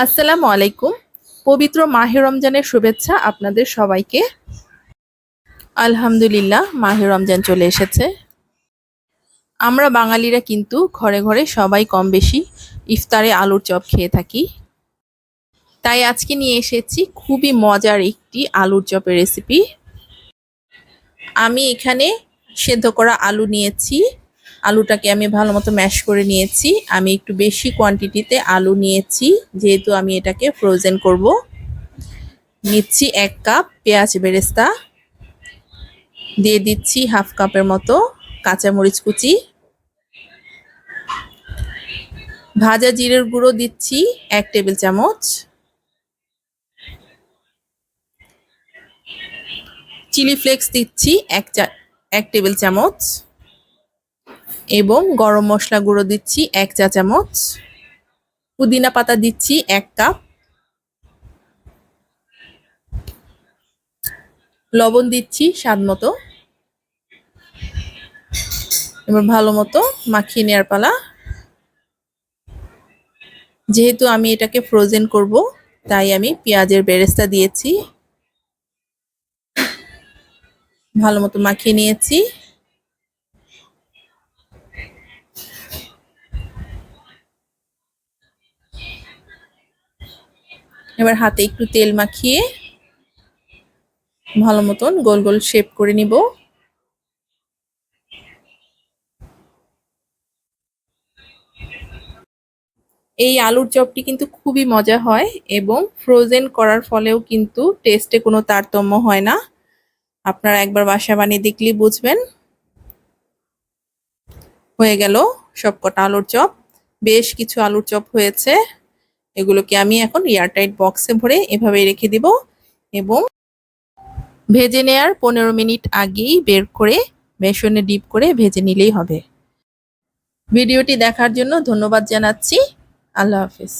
আসসালামু আলাইকুম। পবিত্র মাহে রমজানের শুভেচ্ছা আপনাদের সবাইকে। আলহামদুলিল্লাহ, মাহে রমজান চলে এসেছে। আমরা বাঙালিরা কিন্তু ঘরে ঘরে সবাই কম বেশি ইফতারে আলুর চপ খেয়ে থাকি। তাই আজকে নিয়ে এসেছি খুবই মজার একটি আলুর চপের রেসিপি। আমি এখানে সেদ্ধ করা আলু নিয়েছি। আলুটাকে আমি ভালো মতো ম্যাশ করে নিয়েছি। আমি একটু বেশি কোয়ান্টিটিতে আলু নিয়েছি, যেহেতু আমি এটাকে ফ্রোজেন করব। নিচ্ছি 1 কাপ পেঁয়াজ বেরেস্তা, দিয়ে দিচ্ছি হাফ কাপের মতো কাঁচামরিচ কুচি, ভাজা জিরের গুঁড়ো দিচ্ছি 1 টেবিল চামচ, চিলি ফ্লেক্স দিচ্ছি 1 টেবিল চামচ এবং গরম মশলা গুঁড়ো দিচ্ছি 1 চা চামচ, পুদিনা পাতা দিচ্ছি 1 কাপ, লবণ দিচ্ছি স্বাদ মতো। এবার ভালো মতো মাখিয়ে নেওয়ার পালা। যেহেতু আমি এটাকে ফ্রোজেন করব, তাই আমি পেঁয়াজের বেরেস্তা দিয়েছি। ভালো মতো মাখিয়ে নিয়েছি। এবার হাতে একটু তেল মাখিয়ে ভালো মতন গোল গোল শেপ করে নিব। এই আলুর চপটি কিন্তু খুবই মজা হয় এবং ফ্রোজেন করার ফলেও কিন্তু টেস্টে কোনো তারতম্য হয় না। আপনারা একবার বাসায় বানিয়ে দেখলেই বুঝবেন। হয়ে গেল সবকটা আলুর চপ। বেশ কিছু আলুর চপ হয়েছে। এগুলোকে আমি এখন এয়ারটাইট বক্সে ভরে এভাবে রেখে দিব এবং ভেজে নেওয়ার 15 মিনিট আগেই বের করে বেসনে ডিপ করে ভেজে নিলেই হবে। ভিডিওটি দেখার জন্য ধন্যবাদ জানাচ্ছি। আল্লাহ হাফেজ।